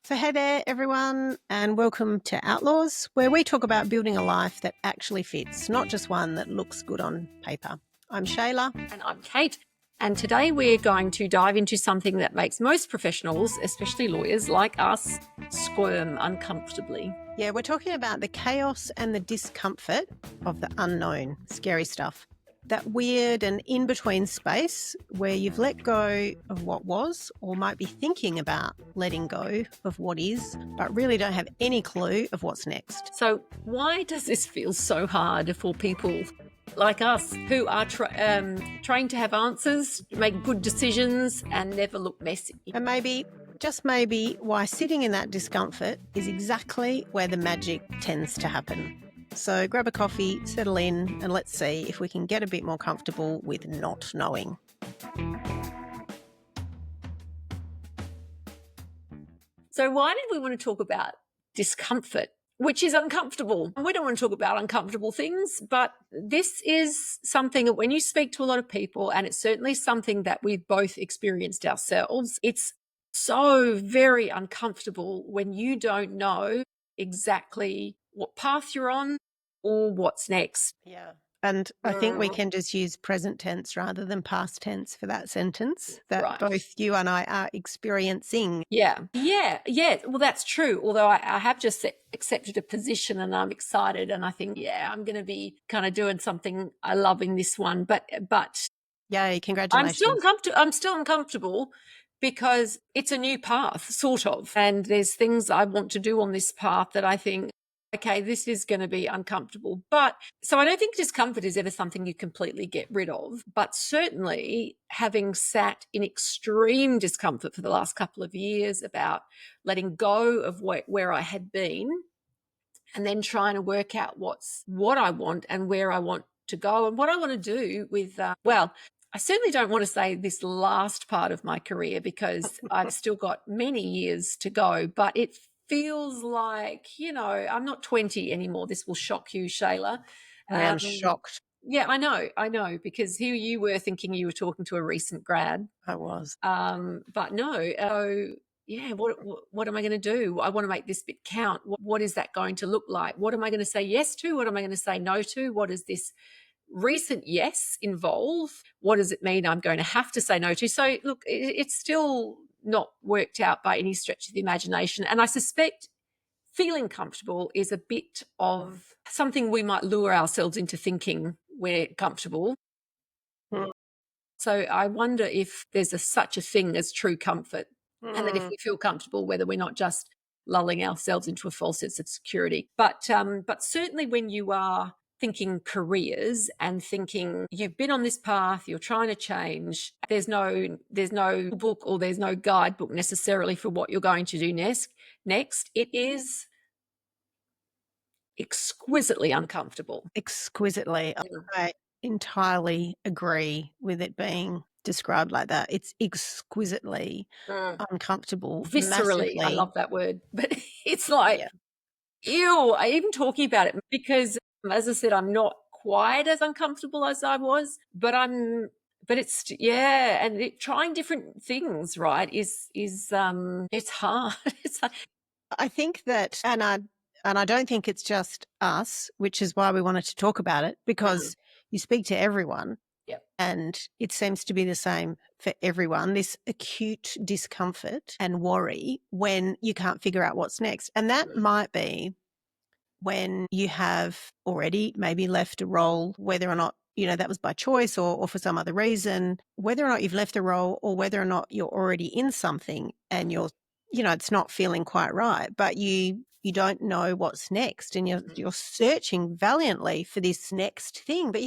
So, hey there, everyone, and welcome to Outlaws, where we talk about building a life that actually fits, not just one that looks good on paper. I'm Shayla. And I'm Kate. And today we're going to dive into something that makes most professionals, especially lawyers like us, squirm uncomfortably. Yeah, we're talking about the chaos and the discomfort of the unknown, scary stuff. That weird and in-between space where you've let go of what was or might be thinking about letting go of what is, but really don't have any clue of what's next. So why does this feel so hard for people like us who are trained to have answers, make good decisions and never look messy? And maybe, just maybe, why sitting in that discomfort is exactly where the magic tends to happen. So grab a coffee, settle in, and let's see if we can get a bit more comfortable with not knowing. So why did we want to talk about discomfort, which is uncomfortable? We don't want to talk about uncomfortable things, but this is something that when you speak to a lot of people, and it's certainly something that we've both experienced ourselves, it's so very uncomfortable when you don't know exactly what path you're on or what's next. Yeah. And I think we can just use present tense rather than past tense for that sentence that Right. both you and I are experiencing. Yeah. Well, that's true. Although I have just accepted a position and I'm excited and I think, I'm going to be kind of doing something I love in this one. But Yay, congratulations. I'm still uncomfortable because it's a new path, sort of. And there's things I want to do on this path that I think, okay, this is going to be uncomfortable. But so I don't think discomfort is ever something you completely get rid of. But certainly having sat in extreme discomfort for the last couple of years about letting go of where I had been and then trying to work out what I want and where I want to go and what I want to do with, I certainly don't want to say this last part of my career because I've still got many years to go, but it feels like, I'm not 20 anymore. This will shock you, Shayla. I am shocked. Yeah, I know, because here you were thinking you were talking to a recent grad. I was. But no, what am I going to do? I want to make this bit count. What is that going to look like? What am I going to say yes to? What am I going to say no to? What does this recent yes involve? What does it mean I'm going to have to say no to? So look, it's still not worked out by any stretch of the imagination. And I suspect feeling comfortable is a bit of something we might lure ourselves into thinking we're comfortable. Mm. So I wonder if there's such a thing as true comfort. And that if we feel comfortable, whether we're not just lulling ourselves into a false sense of security. But certainly when you are thinking careers and thinking you've been on this path, you're trying to change, there's no book or there's no guidebook necessarily for what you're going to do next. It is exquisitely uncomfortable. Exquisitely. I entirely agree with it being described like that. It's exquisitely uncomfortable. Viscerally, massively. I love that word. But it's like, ew, I even talking about it because, as I said, I'm not quite as uncomfortable as I was, but it's and trying different things, right, is it's hard. It's like, I think that, and I don't think it's just us, which is why we wanted to talk about it, because you speak to everyone. Yep. And it seems to be the same for everyone, this acute discomfort and worry when you can't figure out what's next. And that might be when you have already maybe left a role, whether or not, that was by choice or for some other reason, whether or not you've left a role or whether or not you're already in something and you're, it's not feeling quite right, but you don't know what's next and you're searching valiantly for this next thing, but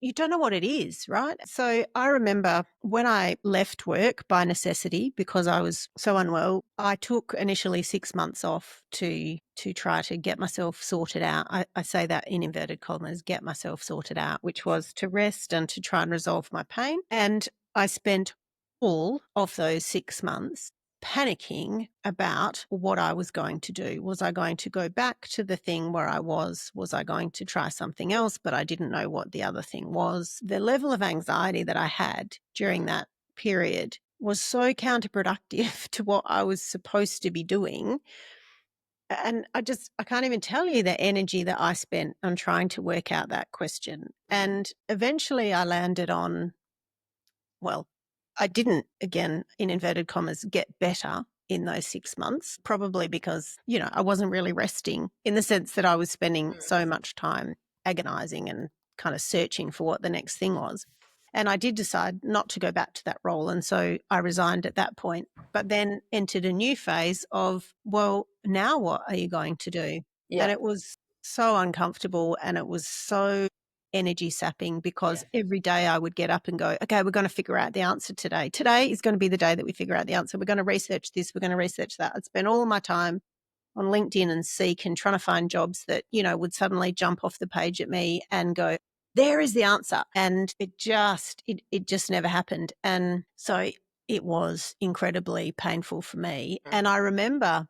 you don't know what it is, right? So I remember when I left work by necessity because I was so unwell, I took initially 6 months off to try to get myself sorted out. I say that in inverted commas, get myself sorted out, which was to rest and to try and resolve my pain. And I spent all of those 6 months panicking about what I was going to do. Was I going to go back to the thing where I was? Was I going to try something else, but I didn't know what the other thing was? The level of anxiety that I had during that period was so counterproductive to what I was supposed to be doing. And I can't even tell you the energy that I spent on trying to work out that question. And eventually I landed on, well, I didn't, again, in inverted commas, get better in those 6 months, probably because, I wasn't really resting in the sense that I was spending so much time agonizing and kind of searching for what the next thing was. And I did decide not to go back to that role. And so I resigned at that point, but then entered a new phase of, well, now what are you going to do? Yeah. And it was so uncomfortable and it was so energy sapping because every day I would get up and go, okay, we're going to figure out the answer today. Today is going to be the day that we figure out the answer. We're going to research this. We're going to research that. I'd spend all my time on LinkedIn and Seek and trying to find jobs that, would suddenly jump off the page at me and go, there is the answer. And it just never happened. And so it was incredibly painful for me. And I remember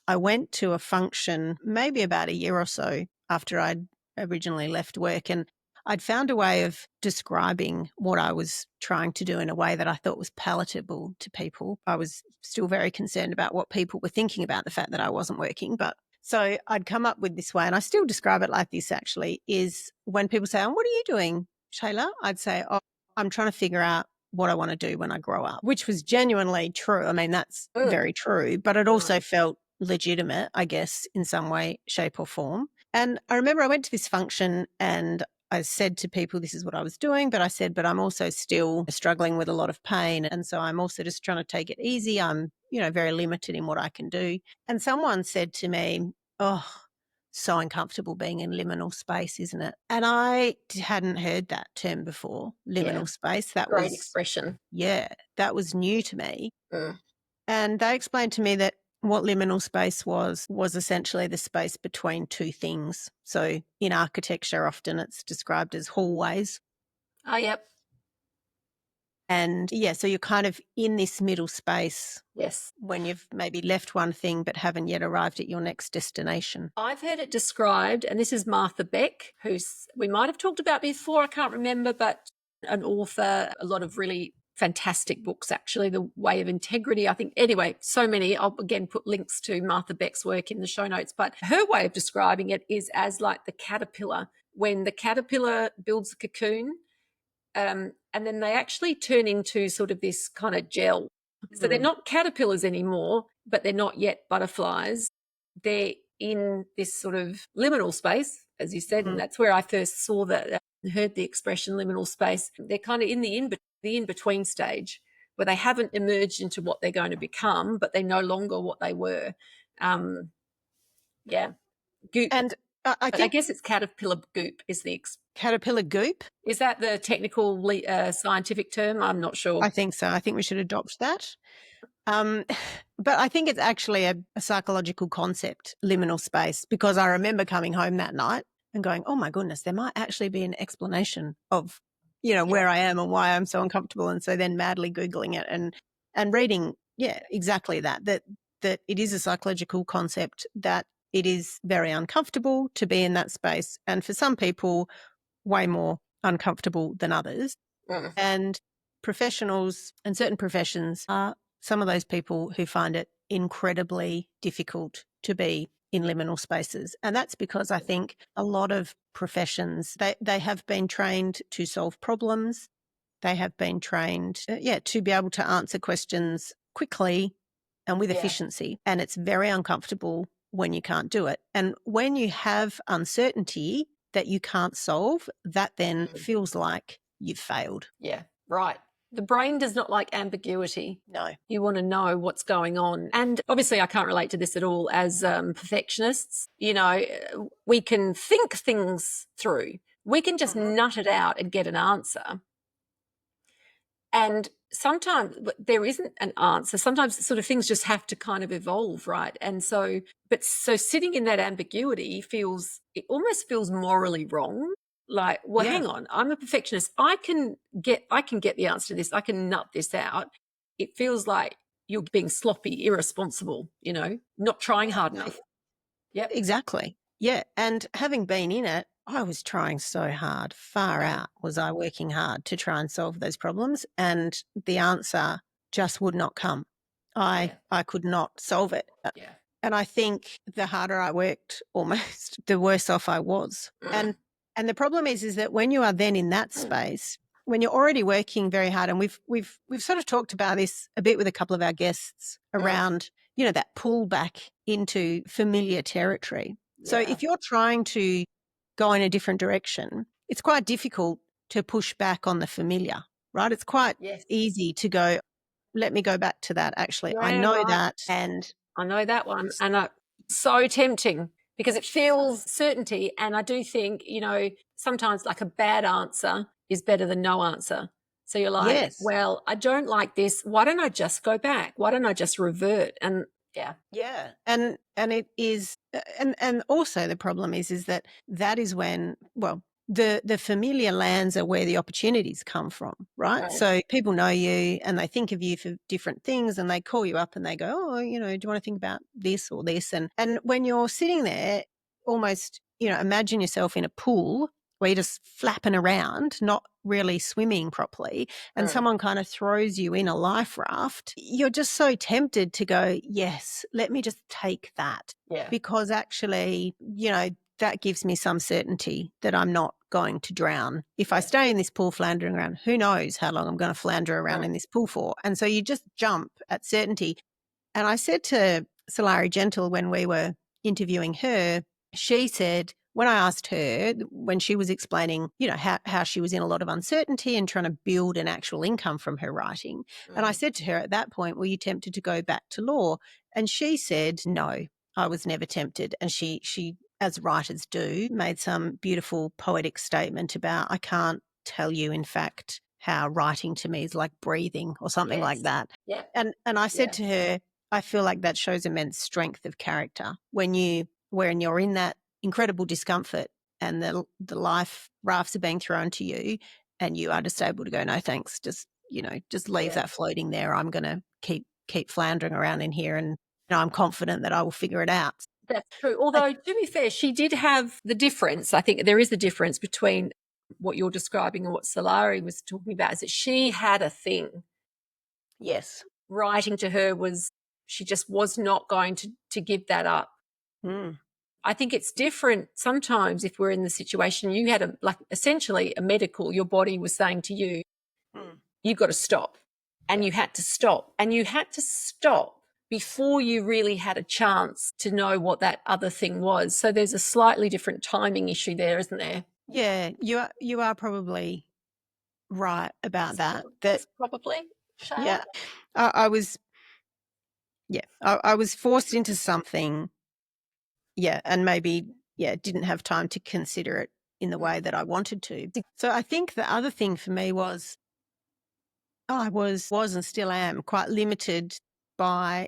I went to a function maybe about a year or so after I'd originally left work, and I'd found a way of describing what I was trying to do in a way that I thought was palatable to people. I was still very concerned about what people were thinking about the fact that I wasn't working. But so I'd come up with this way, and I still describe it like this actually, is when people say, oh, what are you doing, Shayla? I'd say, oh, I'm trying to figure out what I want to do when I grow up, which was genuinely true. I mean, that's very true, but it also felt legitimate, I guess, in some way, shape or form. And I remember I went to this function and I said to people, this is what I was doing, but I said, but I'm also still struggling with a lot of pain. And so I'm also just trying to take it easy. I'm, very limited in what I can do. And someone said to me, oh, so uncomfortable being in liminal space, isn't it? And I hadn't heard that term before, liminal space. That Great was, expression. that was new to me. Mm. And they explained to me that what liminal space was essentially the space between two things. So in architecture, often it's described as hallways. Oh, yep. And so you're kind of in this middle space Yes. when you've maybe left one thing but haven't yet arrived at your next destination. I've heard it described, and this is Martha Beck, who's we might have talked about before, I can't remember, but an author, a lot of really fantastic books, actually, The Way of Integrity, I think. Anyway, so many. I'll again put links to Martha Beck's work in the show notes, but her way of describing it is as like the caterpillar. When the caterpillar builds a cocoon, and then they actually turn into sort of this kind of gel. So they're not caterpillars anymore, but they're not yet butterflies. They're in this sort of liminal space, as you said, and that's where I first saw that, heard the expression liminal space. They're kind of in the in-between stage where they haven't emerged into what they're going to become, but they're no longer what they were. Goop. And I guess it's caterpillar goop is the caterpillar goop? Is that the technical scientific term? I'm not sure. I think so. I think we should adopt that. But I think it's actually a psychological concept, liminal space, because I remember coming home that night and going, oh my goodness, there might actually be an explanation of, where I am and why I'm so uncomfortable. And so then madly Googling it and reading, exactly that it is a psychological concept, that it is very uncomfortable to be in that space. And for some people, way more uncomfortable than others. And professionals and certain professions are some of those people who find it incredibly difficult to be in liminal spaces. And that's because I think a lot of professions, they have been trained to solve problems. They have been trained, to be able to answer questions quickly and with efficiency. And it's very uncomfortable when you can't do it. And when you have uncertainty that you can't solve, that then feels like you've failed. Yeah, right. The brain does not like ambiguity. No. You want to know what's going on. And obviously, I can't relate to this at all as perfectionists. We can think things through. We can just nut it out and get an answer. And sometimes there isn't an answer. Sometimes sort of things just have to kind of evolve, right? And so sitting in that ambiguity it almost feels morally wrong. Like, well, hang on, I'm a perfectionist. I can get the answer to this. I can nut this out. It feels like you're being sloppy, irresponsible, not trying hard enough. Yep. Exactly. Yeah. And having been in it, I was trying so hard. Far out was I working hard to try and solve those problems. And the answer just would not come. Yeah. I could not solve it. Yeah. And I think the harder I worked, almost, the worse off I was. Mm. And the problem is that when you are then in that space, when you're already working very hard, and we've sort of talked about this a bit with a couple of our guests around, you know, that pull back into familiar territory. So Yeah. if you're trying to go in a different direction, it's quite difficult to push back on the familiar, right? It's quite Yes. easy to go, let me go back to that. Actually, I Yeah, know right. that. And I know that one. And so tempting because it feels certainty. And I do think, you know, sometimes like a bad answer is better than no answer. So you're like, yes. well, I don't like this. Why don't I just go back? Why don't I just revert? And yeah. Yeah. And it is and also the problem is that is when, well, the familiar lands are where the opportunities come from, right? Right. So people know you and they think of you for different things and they call you up and they go, "Oh, you know, do you want to think about this or this?" And when you're sitting there, almost, you know, imagine yourself in a pool where you're just flapping around, not really swimming properly, and someone kind of throws you in a life raft, you're just so tempted to go, yes, let me just take that. Yeah. Because actually, you know, that gives me some certainty that I'm not going to drown. If I stay in this pool floundering around, who knows how long I'm going to flounder around in this pool for. And so you just jump at certainty. And I said to Solari Gentle when we were interviewing her, she said, when I asked her, when she was explaining, you know, how she was in a lot of uncertainty and trying to build an actual income from her writing. And I said to her at that point, were you tempted to go back to law? And she said, no, I was never tempted. And she, as writers do, made some beautiful poetic statement about, I can't tell you, in fact, how writing to me is like breathing or something like that. Yeah. And I said to her, I feel like that shows immense strength of character when you're in that incredible discomfort and the life rafts are being thrown to you and you are just able to go, no thanks, just, you know, just leave that floating there. I'm going to keep floundering around in here and, you know, I'm confident that I will figure it out. That's true. Although, to be fair, she did have the difference. I think there is a difference between what you're describing and what Solari was talking about, is that she had a thing. Yes. Writing to her was, she just was not going to give that up. Mm. I think it's different sometimes if we're in the situation you had essentially a medical, your body was saying to you, you've got to stop. And you had to stop. And you had to stop before you really had a chance to know what that other thing was. So there's a slightly different timing issue there, isn't there? Yeah, you are probably right about that. That Probably, Shayla? yeah, I was I was forced into something, and maybe didn't have time to consider it in the way that I wanted to. So I think the other thing for me was I was and still am quite limited by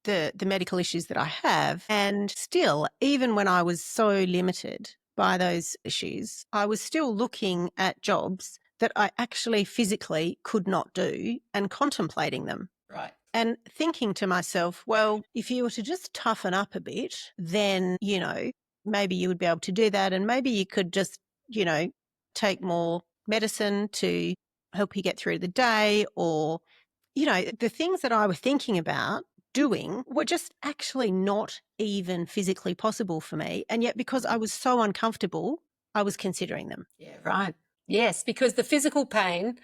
the medical issues that I have. And still, even when I was so limited by those issues, I was still looking at jobs that I actually physically could not do and contemplating them. Right. And thinking to myself, well, if you were to just toughen up a bit, then, you know, maybe you would be able to do that. And maybe you could just, you know, take more medicine to help you get through the day, or, you know, the things that I was thinking about doing were just actually not even physically possible for me. And yet, because I was so uncomfortable, I was considering them. Yeah, right. Yes, because the physical pain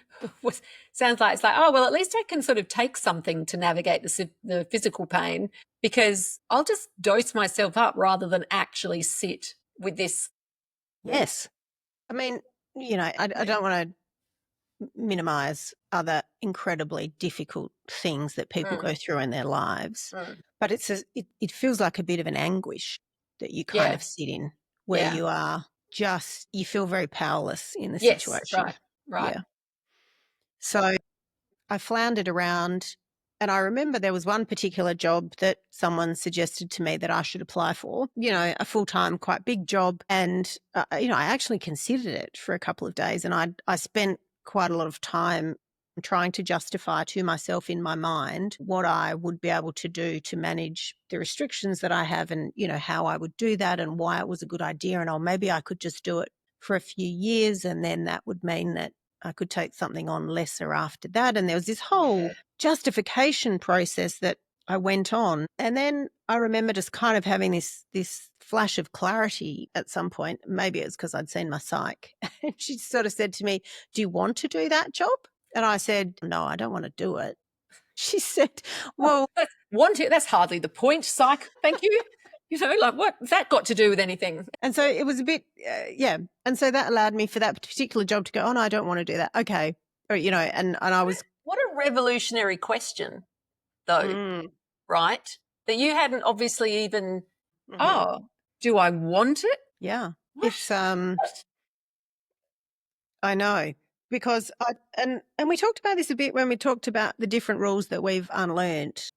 sounds like, it's like, oh, well, at least I can sort of take something to navigate the physical pain, because I'll just dose myself up rather than actually sit with this. Yes. I mean, you know, I don't want to minimize other incredibly difficult things that people go through in their lives, but it feels like a bit of an anguish that you kind of sit in, where you are just, you feel very powerless in the Yes, situation. right. Yeah. So I floundered around, and I remember there was one particular job that someone suggested to me that I should apply for, you know, a full-time, quite big job. And, you know, I actually considered it for a couple of days, and I spent quite a lot of time trying to justify to myself in my mind what I would be able to do to manage the restrictions that I have, and, you know, how I would do that and why it was a good idea. And maybe I could just do it for a few years, and then that would mean that I could take something on lesser after that. And there was this whole justification process that I went on. And then I remember just kind of having this flash of clarity at some point. Maybe it was because I'd seen my psych. And she sort of said to me, "Do you want to do that job?" And I said, "No, I don't want to do it." She said, "Well," That's hardly the point, psych. Thank you. Like what's that got to do with anything? and so it was a bit, yeah. And so that allowed me for that particular job to go, "Oh, no, I don't want to do that." Okay. Or, and I was. What a revolutionary question, though, right? That you hadn't obviously even, do I want it? Yeah. What? It's, I know, because and we talked about this a bit when we talked about the different rules that we've unlearned.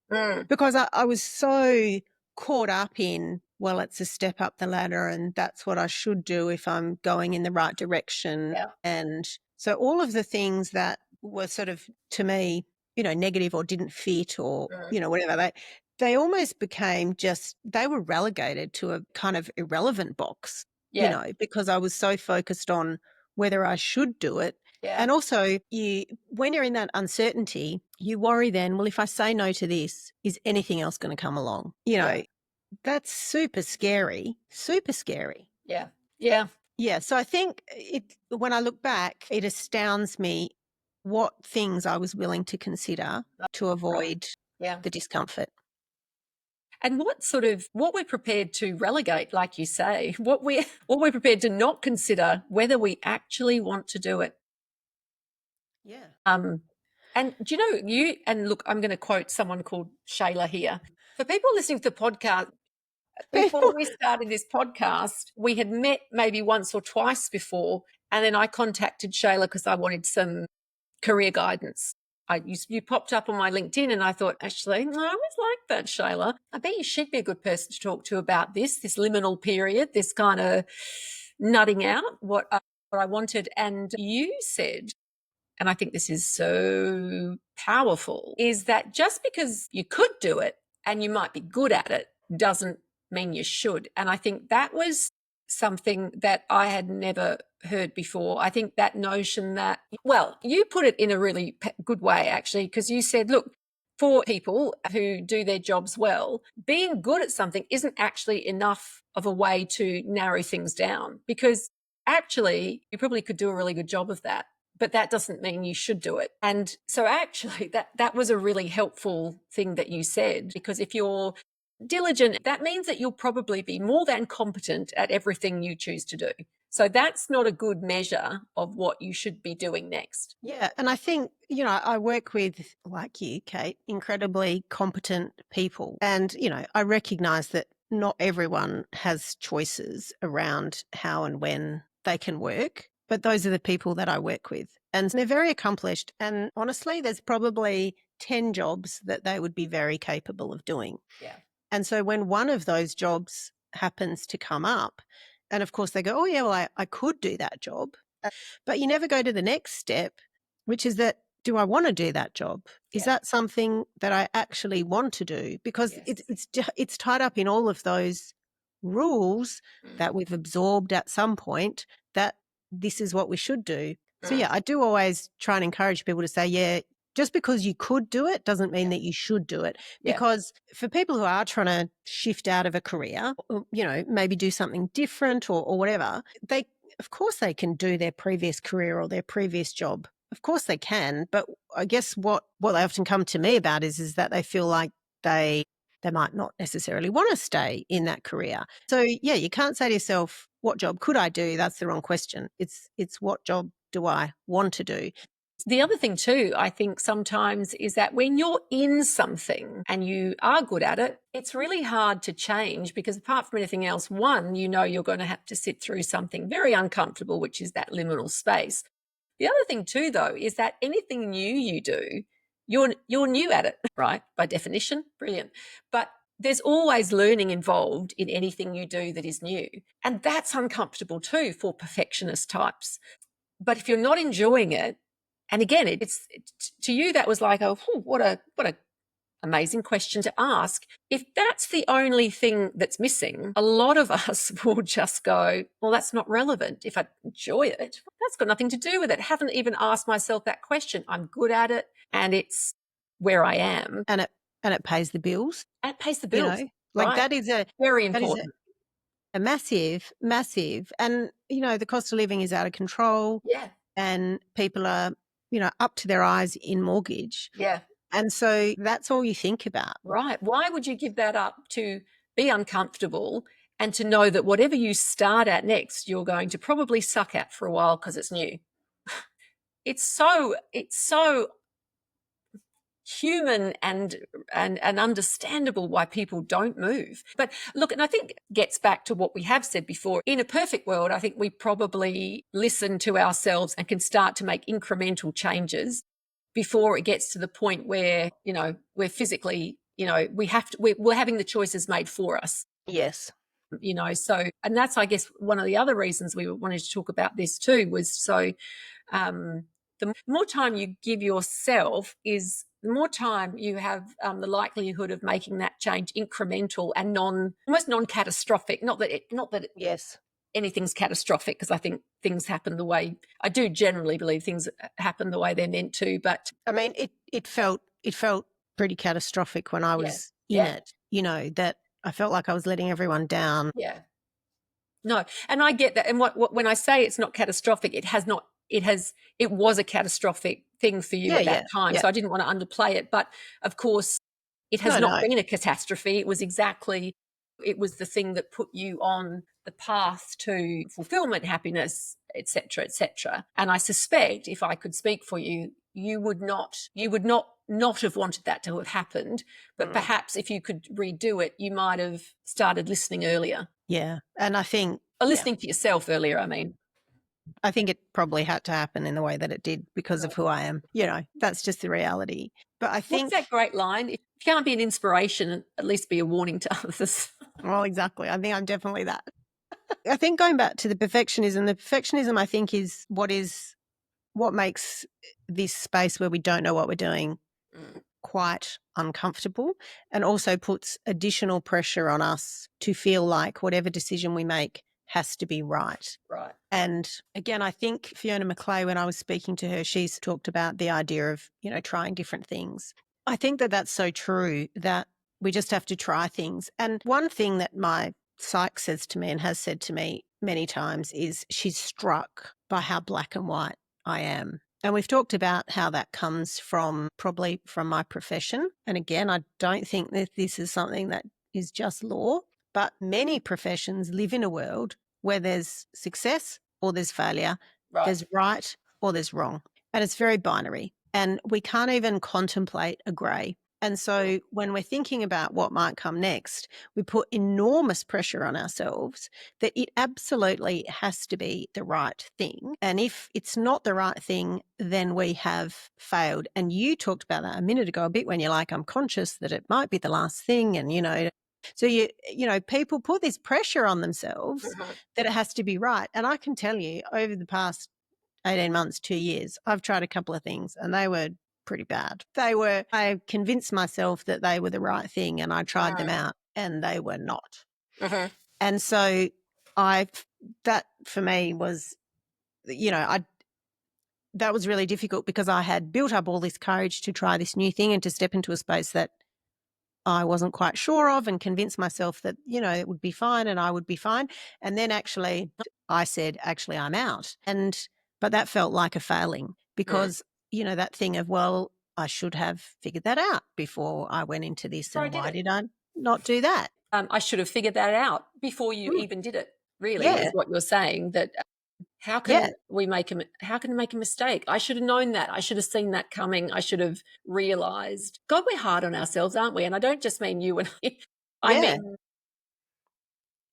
Because I was so caught up in, well, it's a step up the ladder and that's what I should do if I'm going in the right direction. Yeah. And so all of the things that were sort of, to me, negative or didn't fit or, whatever, they almost became they were relegated to a kind of irrelevant box, because I was so focused on whether I should do it. Yeah. And also, when you're in that uncertainty, you worry then, well, if I say no to this, is anything else going to come along? That's super scary, super scary. Yeah. Yeah. Yeah. So I think when I look back, it astounds me what things I was willing to consider to avoid the discomfort. And what we're prepared to relegate, like you say, what we're prepared to not consider whether we actually want to do it. Yeah. And do look, I'm going to quote someone called Shayla here. For people listening to the podcast, before we started this podcast, we had met maybe once or twice before, and then I contacted Shayla because I wanted some career guidance. You popped up on my LinkedIn and I thought, actually, no, I always liked that, Shayla. I bet you she'd be a good person to talk to about this liminal period, this kind of nutting out what I wanted. And you said, and I think this is so powerful, is that just because you could do it and you might be good at it doesn't mean you should. And I think that was something that I had never heard before. I think that notion that, well, you put it in a really good way, actually, because you said, look, for people who do their jobs well, being good at something isn't actually enough of a way to narrow things down, because actually you probably could do a really good job of that, but that doesn't mean you should do it. And so actually that was a really helpful thing that you said, because if you're diligent, that means that you'll probably be more than competent at everything you choose to do. So that's not a good measure of what you should be doing next. Yeah. And I think, I work with, like you, Kate, incredibly competent people. And, I recognize that not everyone has choices around how and when they can work, but those are the people that I work with. And they're very accomplished. And honestly, there's probably 10 jobs that they would be very capable of doing. Yeah. And so when one of those jobs happens to come up, and of course they go, oh, yeah, well, I could do that job. But you never go to the next step, which is that, do I want to do that job? Is that something that I actually want to do? Because it's tied up in all of those rules that we've absorbed at some point, that this is what we should do. So, yeah, I do always try and encourage people to say, yeah, just because you could do it doesn't mean that you should do it. Because for people who are trying to shift out of a career, or, maybe do something different or whatever, of course they can do their previous career or their previous job. Of course they can. But I guess what they often come to me about is that they feel like they might not necessarily want to stay in that career. So, yeah, you can't say to yourself, what job could I do? That's the wrong question. It's what job do I want to do? The other thing too, I think sometimes, is that when you're in something and you are good at it, it's really hard to change, because apart from anything else, one, you're going to have to sit through something very uncomfortable, which is that liminal space. The other thing too, though, is that anything new you do, you're new at it, right? By definition, brilliant. But there's always learning involved in anything you do that is new. And that's uncomfortable too for perfectionist types. But if you're not enjoying it, and again, it's to you that was like, oh, what a amazing question to ask. If that's the only thing that's missing, a lot of us will just go, well, that's not relevant. If I enjoy it, that's got nothing to do with it. Haven't even asked myself that question. I'm good at it and it's where I am. And it pays the bills, And it pays the you bills. know, like Right. that is a Very that is important. a massive, massive, and, you know, the cost of living is out of control Yeah. and people are, you know, up to their eyes in mortgage. Yeah. And so that's all you think about. Right. Why would you give that up to be uncomfortable and to know that whatever you start at next, you're going to probably suck at for a while because it's new? It's so human and understandable why people don't move. But look, and I think it gets back to what we have said before. In a perfect world, I think we probably listen to ourselves and can start to make incremental changes before it gets to the point where, you know, we're physically, you know, we're having the choices made for us. Yes. You know, so, and that's, I guess, one of the other reasons we wanted to talk about this too was so the more time you give yourself is the more time you have the likelihood of making that change incremental and almost non-catastrophic. Not that Yes. anything's catastrophic, because I think things happen the way, I do generally believe things happen the way they're meant to. But I mean, it felt pretty catastrophic when I yeah, was in yeah, it, you know, that I felt like I was letting everyone down. yeah. No, and I get that. And what when I say it's not catastrophic, it was a catastrophic thing for you Yeah, at that yeah, time. yeah. So I didn't want to underplay it. But of course, it has No, not no. been a catastrophe. It was the thing that put you on the path to fulfillment, happiness, etc., etc. And I suspect, if I could speak for you, you would not have wanted that to have happened. But perhaps if you could redo it, you might have started listening earlier. Yeah. And I think, Or yeah, listening to yourself earlier, I mean. I think it probably had to happen in the way that it did because of Right. who I am. You know, that's just the reality. But I What's think, that great line? If you can't be an inspiration, at least be a warning to others. well, exactly. I think I'm definitely that. I think going back to the perfectionism, I think, is what makes this space where we don't know what we're doing Mm, quite uncomfortable, and also puts additional pressure on us to feel like whatever decision we make has to be right. right. And again, I think Fiona McClay, when I was speaking to her, she's talked about the idea of, you know, trying different things. I think that that's so true, that we just have to try things. And one thing that my psych says to me and has said to me many times is she's struck by how black and white I am. And we've talked about how that comes probably from my profession. And again, I don't think that this is something that is just law, but many professions live in a world where there's success or there's failure, Right. there's right or there's wrong. And it's very binary. And we can't even contemplate a grey. And so when we're thinking about what might come next, we put enormous pressure on ourselves that it absolutely has to be the right thing. And if it's not the right thing, then we have failed. And you talked about that a minute ago a bit when you're like, I'm conscious that it might be the last thing. And, you know, so you know, people put this pressure on themselves that it has to be right. And I can tell you, over the past 18 months, 2 years, I've tried a couple of things and they were pretty bad. I convinced myself that they were the right thing and I tried them out and they were not. Mhm. And so that for me was, you know, that was really difficult because I had built up all this courage to try this new thing and to step into a space that I wasn't quite sure of, and convinced myself that, you know, it would be fine and I would be fine. And then actually I said, actually, I'm out. But that felt like a failing because, you know, that thing of, well, I should have figured that out before I went into this. Before I And did why it. did I not do that? I should have figured that out before you Mm, even did it, really, is yeah. what you're saying. That Yeah. how can we make a mistake? I should have known that. I should have seen that coming. I should have realized. God, we're hard on ourselves, aren't we? And I don't just mean you and I Yeah. mean lots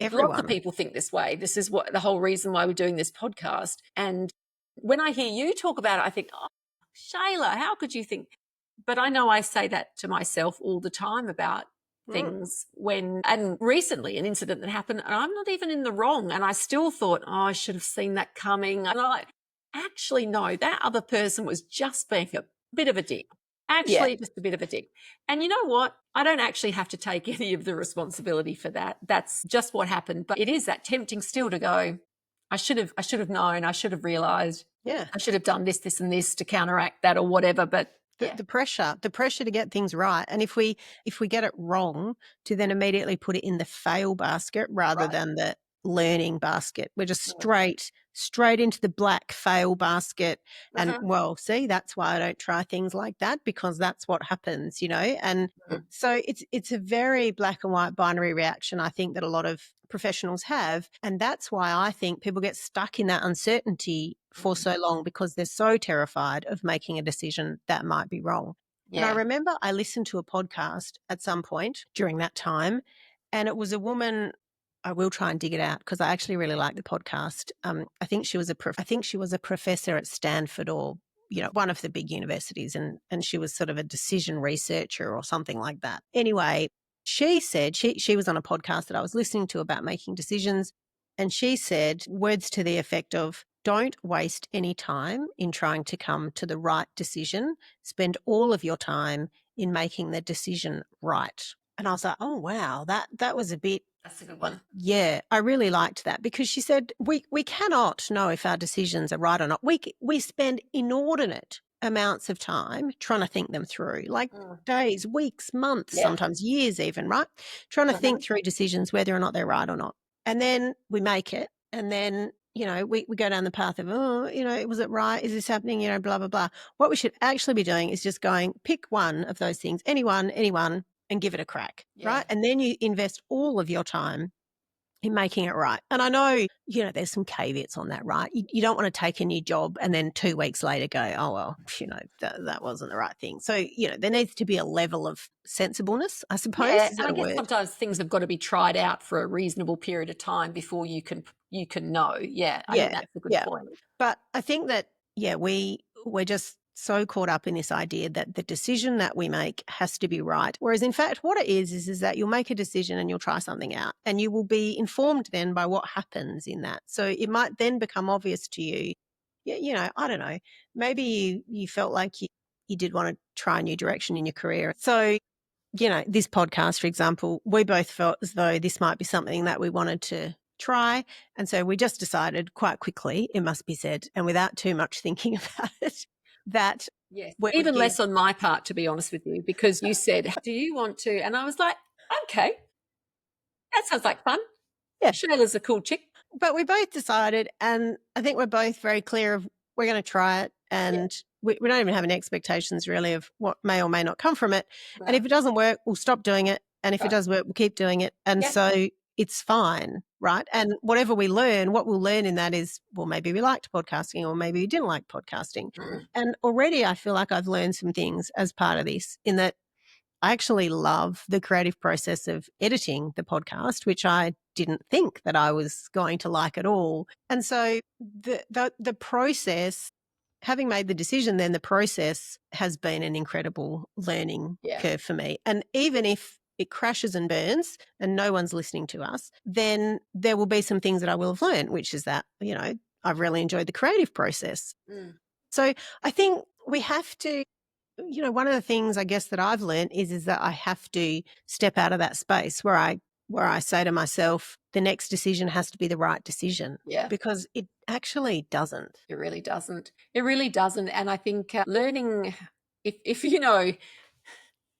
of Everyone. people think this way. This is what the whole reason why we're doing this podcast. And when I hear you talk about it, I think, oh, Shayla, how could you think? But I know I say that to myself all the time about Mm, things and recently an incident that happened, and I'm not even in the wrong. And I still thought, oh, I should have seen that coming. And I like, actually, no, that other person was just being a bit of a dick. Actually, just a bit of a dick. And you know what? I don't actually have to take any of the responsibility for that. That's just what happened. But it is that tempting still to go, I should have known, I should have realized, Yeah. I should have done this, this, and this to counteract that or whatever. But The pressure to get things right. And if we get it wrong, to then immediately put it in the fail basket rather Right. than the learning basket. We're just Mm. straight into the black fail basket. And Uh-huh. well, see, that's why I don't try things like that, because that's what happens, you know? And Mm. so it's a very black and white binary reaction, I think, that a lot of professionals have. And that's why I think people get stuck in that uncertainty for so long, because they're so terrified of making a decision that might be wrong. And I Yeah. remember I listened to a podcast at some point during that time, and it was a woman. I will try and dig it out because I actually really like the podcast. I think she was a professor at Stanford, or one of the big universities, and she was sort of a decision researcher or something like that. Anyway, she said she was on a podcast that I was listening to about making decisions, and she said words to the effect of, "Don't waste any time in trying to come to the right decision. Spend all of your time in making the decision right." And I was like, "Oh wow, that was a bit." That's a good one. Yeah, I really liked that, because she said we cannot know if our decisions are right or not. We spend inordinate amounts of time trying to think them through, like Mm. days, weeks, months, Yeah. sometimes years even, right? Trying to Uh-huh. think through decisions, whether or not they're right or not. And then we make it, and then we go down the path of, oh, was it right? Is this happening? Blah, blah, blah. What we should actually be doing is just going, pick one of those things, anyone, and give it a crack, Yeah. right? And then you invest all of your time in making it right. And I know, there's some caveats on that, right? You don't want to take a new job and then 2 weeks later go, oh, well, that wasn't the right thing. So, there needs to be a level of sensibleness, I suppose. Yeah, Is and that I a guess word? sometimes things have got to be tried out for a reasonable period of time before you can know. Yeah, I think Yeah, that's a good yeah. point. But I think that, yeah, we're just so caught up in this idea that the decision that we make has to be right. Whereas in fact, what it is that you'll make a decision and you'll try something out, and you will be informed then by what happens in that. So it might then become obvious to you. Yeah, I don't know. Maybe you felt like you did want to try a new direction in your career. So, this podcast, for example, we both felt as though this might be something that we wanted to try. And so we just decided quite quickly, it must be said, and without too much thinking about it, that Yes. we would Even give. less on my part, to be honest with you, because you said, do you want to? And I was like, okay, that sounds like fun. Yeah. Shayla's a cool chick. But we both decided, and I think we're both very clear of we're going to try it, Yeah. and we don't even have any expectations really of what may or may not come from it. And Right. if it doesn't work, we'll stop doing it. And if it Right. does work, we'll keep doing it. And Yeah. so it's fine, right? And whatever we learn, what we'll learn in that is, well, maybe we liked podcasting, or maybe we didn't like podcasting. Mm. And already I feel like I've learned some things as part of this, in that I actually love the creative process of editing the podcast, which I didn't think that I was going to like at all. And so the process, having made the decision, then the process has been an incredible learning Yeah. curve for me. And even if it crashes and burns and no one's listening to us, then there will be some things that I will have learned, which is that, I've really enjoyed the creative process. Mm. So I think we have to, one of the things I guess that I've learned is that I have to step out of that space where I say to myself, the next decision has to be the right decision, Yeah. because it actually doesn't. It really doesn't. It really doesn't. And I think learning, if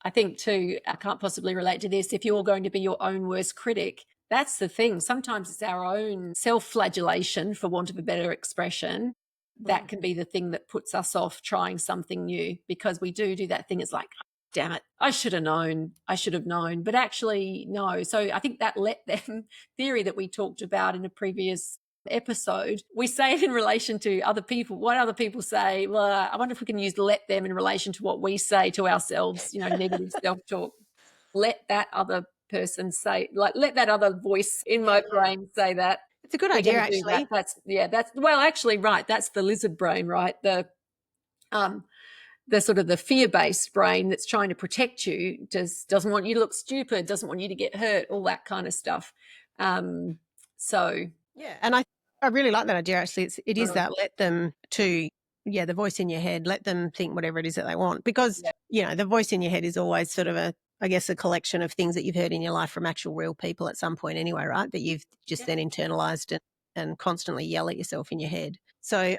I think too, I can't possibly relate to this. If you're going to be your own worst critic, that's the thing. Sometimes it's our own self flagellation, for want of a better expression. That can be the thing that puts us off trying something new, because we do that thing. It's like, damn it, I should have known. I should have known. But actually, no. So I think that let them theory that we talked about in a previous episode, we say it in relation to other people. What other people say, well, I wonder if we can use let them in relation to what we say to ourselves, negative self-talk. Let that other person say, like, let that other voice in my brain say that. It's a good We're idea, going to do that. actually. That's well, actually, right. That's the lizard brain, right? The sort of the fear-based brain that's trying to protect you, doesn't want you to look stupid, doesn't want you to get hurt, all that kind of stuff. So Yeah, and I really like that idea. Actually, it is uh, that let them to, the voice in your head, let them think whatever it is that they want, because yeah. the voice in your head is always sort of I guess, a collection of things that you've heard in your life from actual real people at some point anyway, right? That you've just then internalized and constantly yell at yourself in your head. So,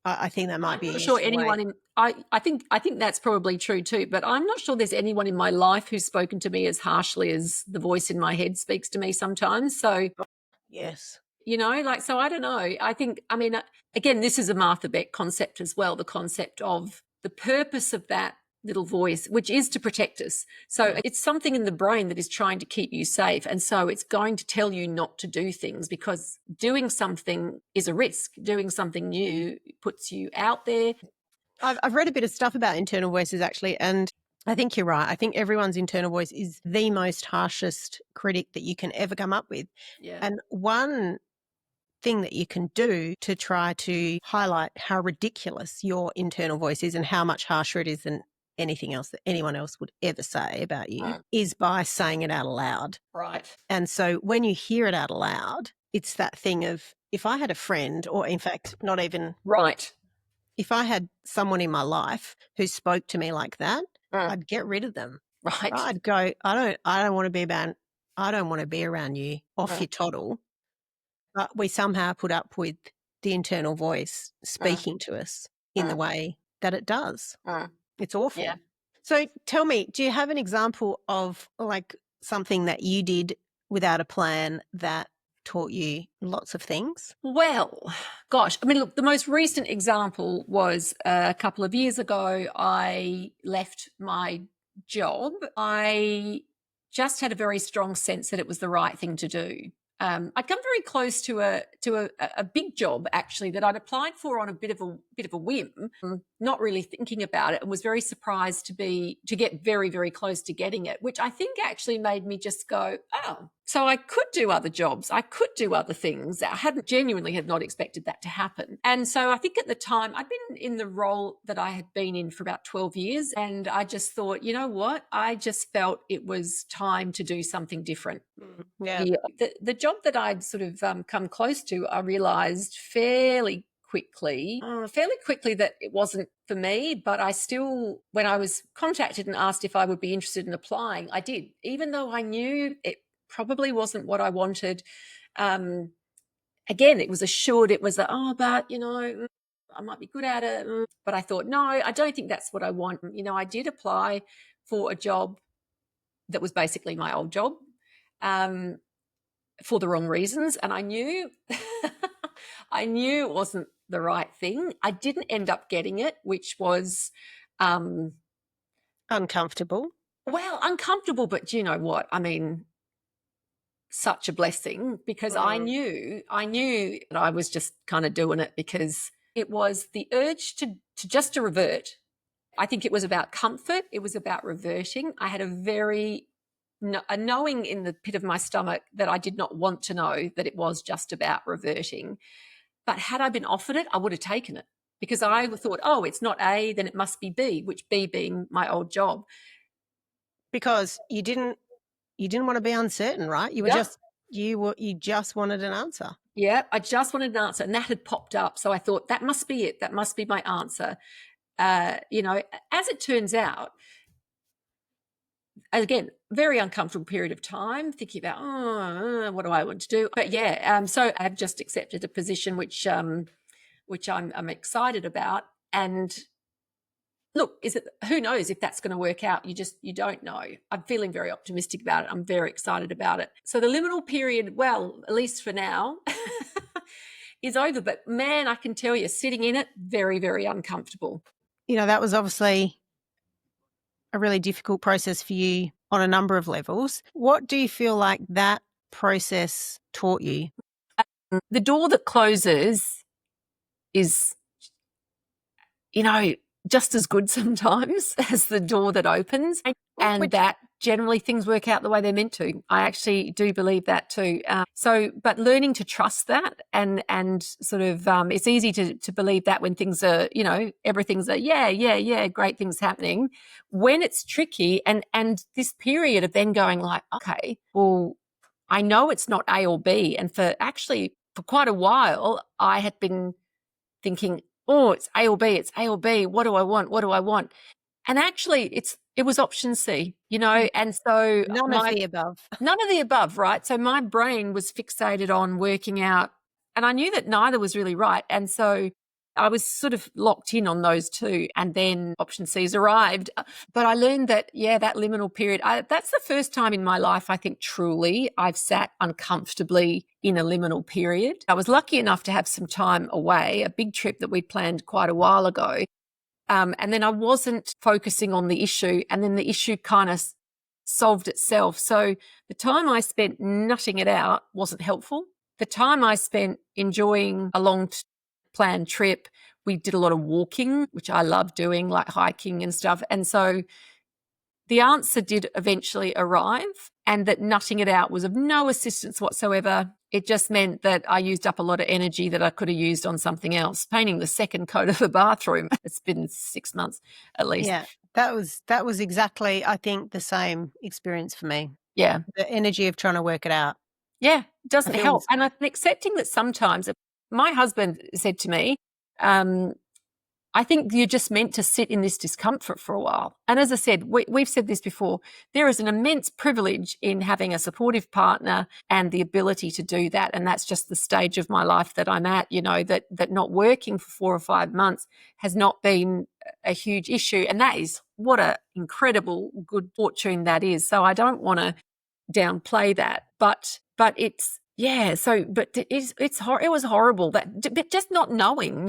I think that might I'm be a not sure useful way. anyone in I think that's probably true too, but I'm not sure there's anyone in my life who's spoken to me as harshly as the voice in my head speaks to me sometimes. So, Yes. so I don't know. Again, this is a Martha Beck concept as well, the concept of the purpose of that little voice, which is to protect us. So it's something in the brain that is trying to keep you safe. And so it's going to tell you not to do things because doing something is a risk. Doing something new puts you out there. I've read a bit of stuff about internal voices actually, and I think you're right. I think everyone's internal voice is the most harshest critic that you can ever come up with. Yeah. And one thing that you can do to try to highlight how ridiculous your internal voice is and how much harsher it is than anything else that anyone else would ever say about you is by saying it out aloud. Right. And so when you hear it out aloud, it's that thing of, if I had a friend, or in fact, not even Right. if I had someone in my life who spoke to me like that, I'd get rid of them. Right. I'd go, I don't want to be around you, off your toddle. But we somehow put up with the internal voice speaking to us in the way that it does. It's awful. Yeah. So tell me, do you have an example of like something that you did without a plan that taught you lots of things? Well, gosh, look, the most recent example was a couple of years ago. I left my job. I just had a very strong sense that it was the right thing to do. I'd come very close to a big job actually that I'd applied for on a bit of a whim, not really thinking about it, and was very surprised to get very, very close to getting it, which I think actually made me just go, oh, so I could do other jobs. I could do other things. I had not expected that to happen. And so I think at the time I'd been in the role that I had been in for about 12 years. And I just thought, you know what? I just felt it was time to do something different. Yeah. The job that I'd sort of come close to, I realized fairly quickly that it wasn't for me, but I still, when I was contacted and asked if I would be interested in applying, I did, even though I knew it probably wasn't what I wanted. Again, it was assured, it was but I might be good at it. But I thought, no, I don't think that's what I want. I did apply for a job that was basically my old job, for the wrong reasons. And I knew, I knew it wasn't the right thing. I didn't end up getting it, which was uncomfortable. Well, uncomfortable, but you know what? Such a blessing, because I knew that I was just kind of doing it because it was the urge to revert. I think it was about comfort. It was about reverting. I had a knowing in the pit of my stomach that I did not want to know that it was just about reverting. But had I been offered it, I would have taken it, because I thought, oh, it's not A, then it must be B, which B being my old job. Because you didn't want to be uncertain, right? You were you just wanted an answer. Yeah, I just wanted an answer, and that had popped up. So I thought, that must be it. That must be my answer. As it turns out, again, very uncomfortable period of time, thinking about, what do I want to do? But yeah, so I've just accepted a position which I'm excited about. And look, who knows if that's going to work out? You don't know. I'm feeling very optimistic about it. I'm very excited about it. So the liminal period, well, at least for now, is over. But man, I can tell you, sitting in it, very, very uncomfortable. That was obviously a really difficult process for you on a number of levels. What do you feel like that process taught you? The door that closes is, just as good sometimes as the door that opens, and that generally things work out the way they're meant to. I actually do believe that too. But learning to trust that and sort of, it's easy to believe that when things are, everything's great things happening. When it's tricky and this period of then going like, okay, well, I know it's not A or B. And for quite a while, I had been thinking, oh, it's A or B, it's A or B. What do I want? What do I want? And actually it was option C, and so None of the above. none of the above, right? So my brain was fixated on working out, and I knew that neither was really right. And so I was sort of locked in on those two. And then option C's arrived. But I learned that, that liminal period, that's the first time in my life, I think, truly I've sat uncomfortably in a liminal period. I was lucky enough to have some time away, a big trip that we planned quite a while ago. And then I wasn't focusing on the issue, and then the issue kind of solved itself. So the time I spent nutting it out wasn't helpful. The time I spent enjoying a long planned trip, we did a lot of walking, which I love doing, like hiking and stuff. And so the answer did eventually arrive, and that nutting it out was of no assistance whatsoever. It just meant that I used up a lot of energy that I could have used on something else, painting the second coat of the bathroom. It's been 6 months at least. Yeah, that was exactly, I think, the same experience for me. Yeah. The energy of trying to work it out. Yeah, it doesn't I help. feel And I'm accepting that sometimes my husband said to me, I think you're just meant to sit in this discomfort for a while. And as I said, we've said this before, there is an immense privilege in having a supportive partner and the ability to do that. And that's just the stage of my life that I'm at, that not working for 4 or 5 months has not been a huge issue. And that is what an incredible good fortune that is. So I don't want to downplay that, but it's, but it was horrible, but just not knowing.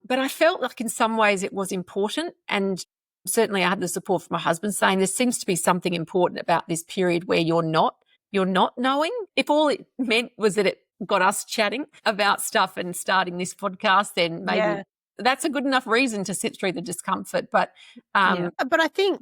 But I felt like in some ways it was important. And certainly I had the support from my husband saying there seems to be something important about this period where you're not knowing. If all it meant was that it got us chatting about stuff and starting this podcast, then maybe that's a good enough reason to sit through the discomfort. But but I think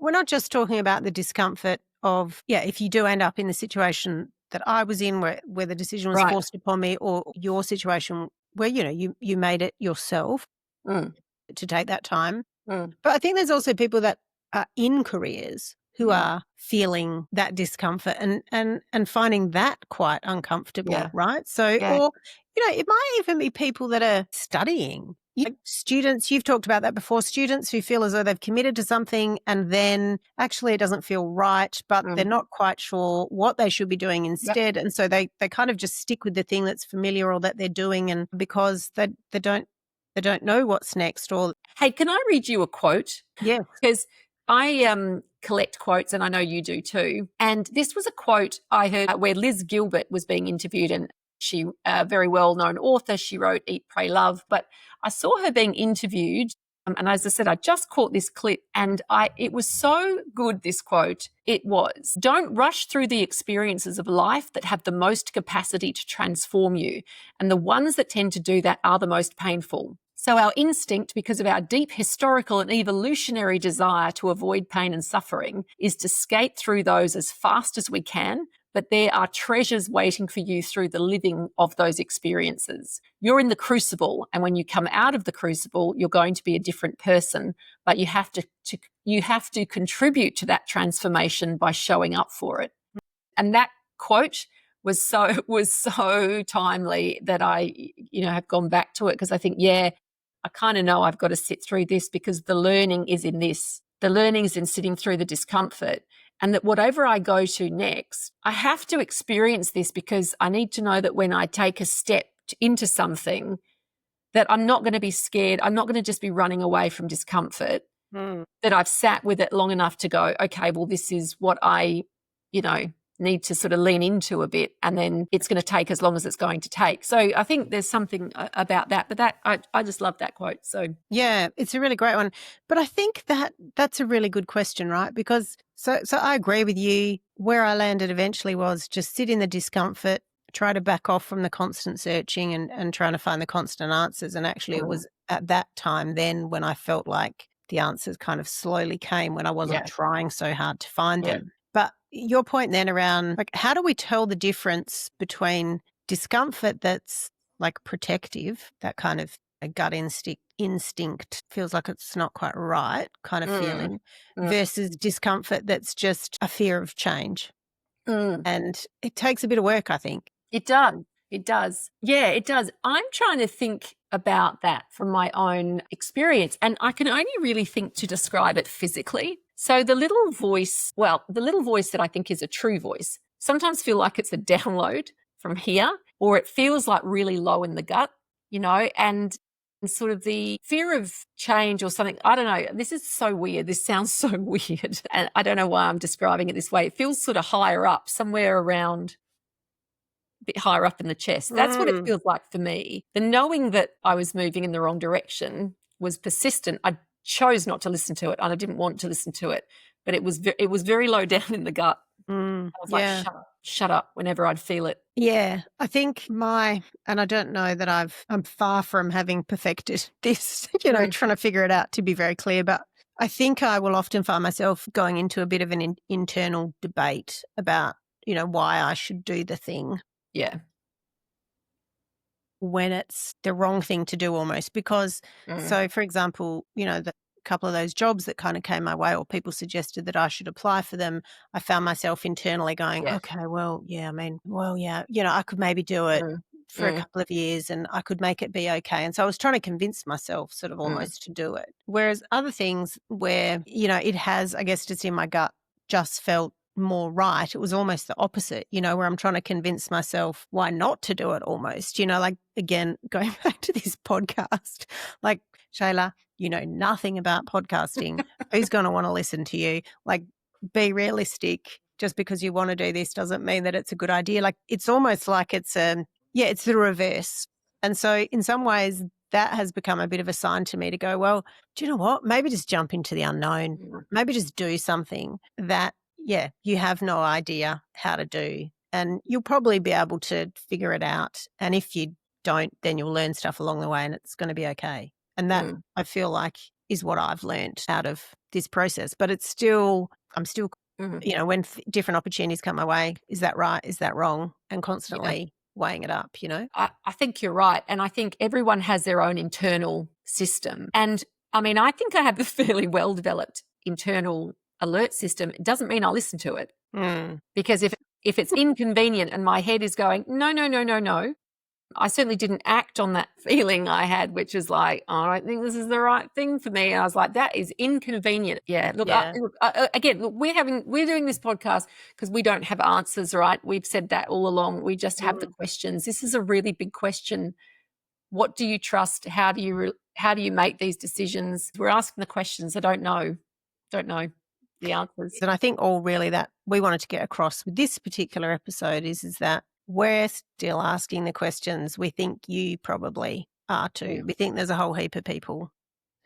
we're not just talking about the discomfort of, if you do end up in the situation that I was in where the decision was forced upon me, or your situation where, you made it yourself to take that time. But I think there's also people that are in careers who are feeling that discomfort and finding that quite uncomfortable, right? So, or, it might even be people that are studying. Students, you've talked about that before, students who feel as though they've committed to something and then actually it doesn't feel right, but they're not quite sure what they should be doing instead. And so they kind of just stick with the thing that's familiar or that they're doing, and because they don't know what's next. Or hey, can I read you a quote? Yeah. Because I collect quotes, and I know you do too. And this was a quote I heard where Liz Gilbert was being interviewed, and she, a very well-known author, she wrote Eat, Pray, Love. But I saw her being interviewed, and as I said, I just caught this clip, and it was so good, this quote. It was, "Don't rush through the experiences of life that have the most capacity to transform you, and the ones that tend to do that are the most painful. So our instinct, because of our deep historical and evolutionary desire to avoid pain and suffering, is to skate through those as fast as we can, but there are treasures waiting for you through the living of those experiences. You're in the crucible, and when you come out of the crucible, you're going to be a different person, but you have to contribute to that transformation by showing up for it." And that quote was so timely that I, have gone back to it, because I think, I kind of know I've got to sit through this, because the learning is in this. The learning is in sitting through the discomfort, and that whatever I go to next, I have to experience this, because I need to know that when I take a step into something, that I'm not going to be scared. I'm not going to just be running away from discomfort, that I've sat with it long enough to go, okay, well, this is what I, need to sort of lean into a bit, and then it's going to take as long as it's going to take. So I think there's something about that, but that I just love that quote. So yeah, it's a really great one. But I think that's a really good question, right? Because so I agree with you. Where I landed eventually was just sit in the discomfort, try to back off from the constant searching and trying to find the constant answers. And actually it was at that time then when I felt like the answers kind of slowly came, when I wasn't trying so hard to find them. But your point then around, like, how do we tell the difference between discomfort that's like protective, that kind of a gut instinct feels like it's not quite right kind of feeling, versus discomfort that's just a fear of change? And it takes a bit of work, I think. It does. It does. Yeah, it does. I'm trying to think about that from my own experience, and I can only really think to describe it physically. So the little voice that I think is a true voice, sometimes feel like it's a download from here, or it feels like really low in the gut, and sort of the fear of change or something. I don't know. This is so weird. This sounds so weird. And I don't know why I'm describing it this way. It feels sort of higher up, somewhere around a bit higher up in the chest. That's what it feels like for me. The knowing that I was moving in the wrong direction was persistent. I chose not to listen to it, and I didn't want to listen to it, but it was very low down in the gut. I was like, shut up whenever I'd feel it. Yeah, I think and I don't know that I'm far from having perfected this, trying to figure it out, to be very clear, but I think I will often find myself going into a bit of an internal debate about, why I should do the thing. Yeah. When it's the wrong thing to do almost, because so for example, the couple of those jobs that kind of came my way, or people suggested that I should apply for them, I found myself internally going, okay, well, yeah, I mean, well, yeah, I could maybe do it for a couple of years and I could make it be okay. And so I was trying to convince myself sort of almost to do it. Whereas other things where, it has, I guess, just in my gut, just felt more right. It was almost the opposite, where I'm trying to convince myself why not to do it almost, like, again, going back to this podcast, like, Shayla, you know nothing about podcasting. Who's going to want to listen to you? Like, be realistic. Just because you want to do this doesn't mean that it's a good idea. Like, it's almost like it's the reverse. And so in some ways that has become a bit of a sign to me to go, well, do you know what? Maybe just jump into the unknown. Maybe just do something that, you have no idea how to do. And you'll probably be able to figure it out. And if you don't, then you'll learn stuff along the way and it's going to be okay. And that, I feel like, is what I've learned out of this process. But I'm still, when different opportunities come my way, is that right? Is that wrong? And constantly weighing it up, I think you're right. And I think everyone has their own internal system. And I mean, I think I have a fairly well-developed internal alert system. It doesn't mean I'll listen to it. Because if it's inconvenient and my head is going, no, I certainly didn't act on that feeling I had, which is like, I don't think this is the right thing for me. And I was like, that is inconvenient. Yeah. Look, again, we're doing this podcast because we don't have answers, right? We've said that all along. We just have the questions. This is a really big question. What do you trust? How do you make these decisions? We're asking the questions. I don't know the answers. And I think all really that we wanted to get across with this particular episode is that we're still asking the questions. We think you probably are too. We think there's a whole heap of people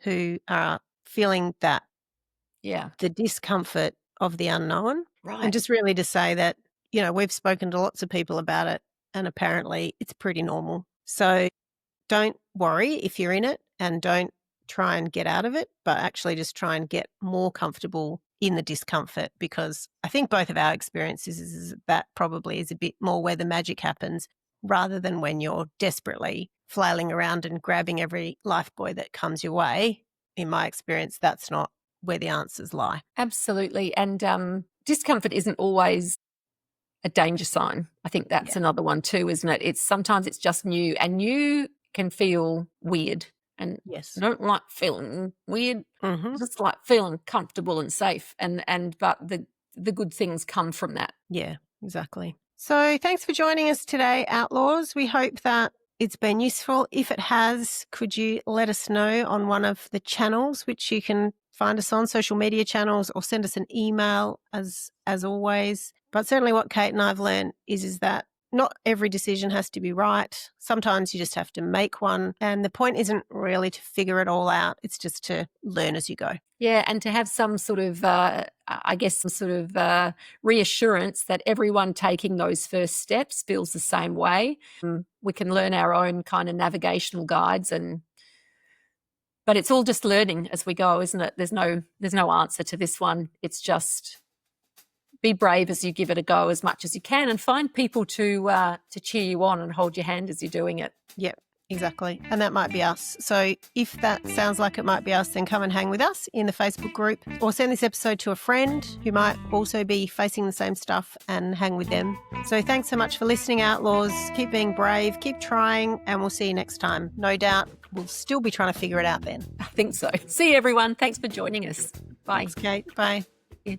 who are feeling that, the discomfort of the unknown. Right. And just really to say that, we've spoken to lots of people about it and apparently it's pretty normal. So don't worry if you're in it and don't try and get out of it, but actually just try and get more comfortable in the discomfort, because I think both of our experiences is that probably is a bit more where the magic happens rather than when you're desperately flailing around and grabbing every life buoy that comes your way. In my experience, that's not where the answers lie. Absolutely. And discomfort isn't always a danger sign. I think that's another one too, isn't it? Sometimes it's just new, and new can feel weird. And I don't like feeling weird. I just like feeling comfortable and safe. But the good things come from that. Yeah, exactly. So thanks for joining us today, Outlaws. We hope that it's been useful. If it has, could you let us know on one of the channels, which you can find us on, social media channels, or send us an email as always. But certainly what Kate and I've learned is that not every decision has to be right. Sometimes you just have to make one. And the point isn't really to figure it all out. It's just to learn as you go. Yeah, and to have some sort of, reassurance that everyone taking those first steps feels the same way. We can learn our own kind of navigational guides, but it's all just learning as we go, isn't it? There's no answer to this one. It's just be brave as you give it a go as much as you can, and find people to cheer you on and hold your hand as you're doing it. Yep, Exactly. And that might be us. So if that sounds like it might be us, then come and hang with us in the Facebook group, or send this episode to a friend who might also be facing the same stuff and hang with them. So thanks so much for listening, Outlaws. Keep being brave, keep trying, and we'll see you next time. No doubt we'll still be trying to figure it out then. I think so. See you, everyone. Thanks for joining us. Bye. Thanks, Kate. Bye. Yeah.